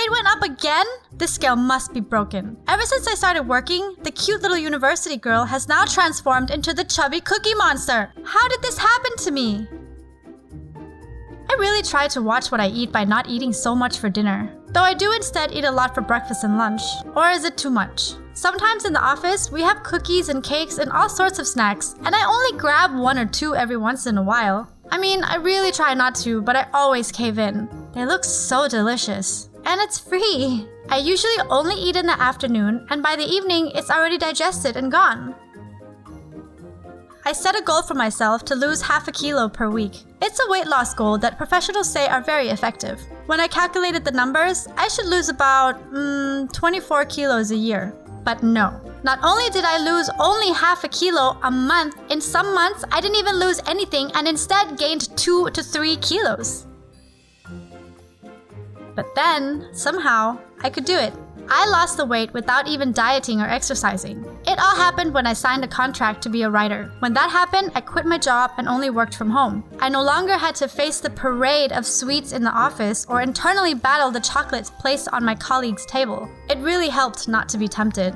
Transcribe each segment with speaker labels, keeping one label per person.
Speaker 1: weight went up again? This scale must be broken. Ever since I started working, the cute little university girl has now transformed into the chubby cookie monster. How did this happen to me? I really try to watch what I eat by not eating so much for dinner. Though I do instead eat a lot for breakfast and lunch. Or is it too much? Sometimes in the office, we have cookies and cakes and all sorts of snacks, and I only grab 1 or 2 every once in a while. I mean, I really try not to, but I always cave in. They look so delicious. And it's free. I usually only eat in the afternoon, and by the evening, it's already digested and gone. I set a goal for myself to lose half a kilo per week. It's a weight loss goal that professionals say are very effective. When I calculated the numbers, I should lose about 24 kilos a year. But no. Not only did I lose only half a kilo a month, in some months I didn't even lose anything and instead gained 2 to 3 kilos. But then, somehow, I could do it. I lost the weight without even dieting or exercising. It all happened when I signed a contract to be a writer. When that happened, I quit my job and only worked from home. I no longer had to face the parade of sweets in the office or internally battle the chocolates placed on my colleagues' table. It really helped not to be tempted.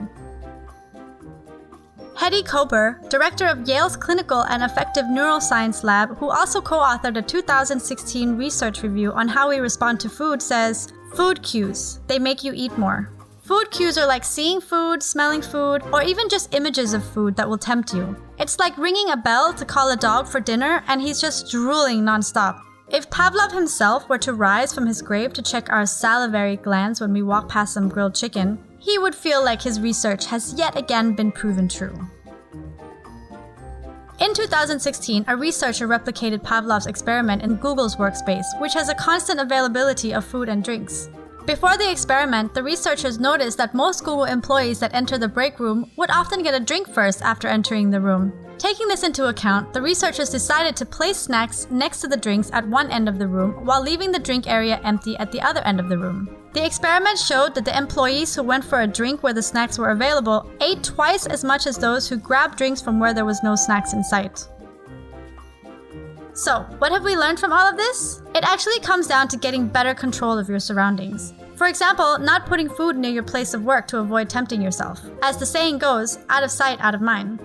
Speaker 1: Hedy Kober, director of Yale's Clinical and Affective Neuroscience Lab, who also co-authored a 2016 research review on how we respond to food, says, "Food cues. They make you eat more." Food cues are like seeing food, smelling food, or even just images of food that will tempt you. It's like ringing a bell to call a dog for dinner and he's just drooling nonstop. If Pavlov himself were to rise from his grave to check our salivary glands when we walk past some grilled chicken, he would feel like his research has yet again been proven true. In 2016, a researcher replicated Pavlov's experiment in Google's workspace, which has a constant availability of food and drinks. Before the experiment, the researchers noticed that most Google employees that enter the break room would often get a drink first after entering the room. Taking this into account, the researchers decided to place snacks next to the drinks at one end of the room while leaving the drink area empty at the other end of the room. The experiment showed that the employees who went for a drink where the snacks were available ate twice as much as those who grabbed drinks from where there was no snacks in sight. So, what have we learned from all of this? It actually comes down to getting better control of your surroundings. For example, not putting food near your place of work to avoid tempting yourself. As the saying goes, out of sight, out of mind.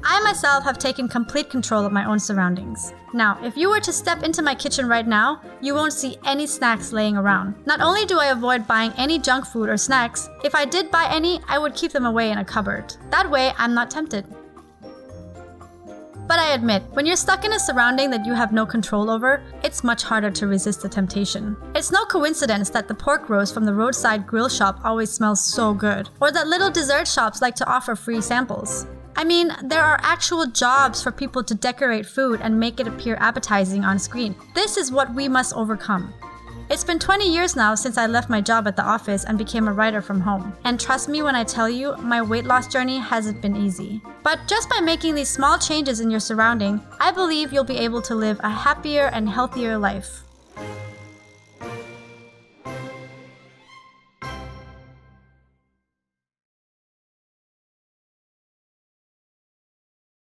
Speaker 1: I myself have taken complete control of my own surroundings. Now, if you were to step into my kitchen right now, you won't see any snacks laying around. Not only do I avoid buying any junk food or snacks, if I did buy any, I would keep them away in a cupboard. That way, I'm not tempted. But I admit, when you're stuck in a surrounding that you have no control over, it's much harder to resist the temptation. It's no coincidence that the pork roast from the roadside grill shop always smells so good, or that little dessert shops like to offer free samples. I mean, there are actual jobs for people to decorate food and make it appear appetizing on screen. This is what we must overcome. It's been 20 years now since I left my job at the office and became a writer from home. And trust me when I tell you, my weight loss journey hasn't been easy. But just by making these small changes in your surrounding, I believe you'll be able to live a happier and healthier life.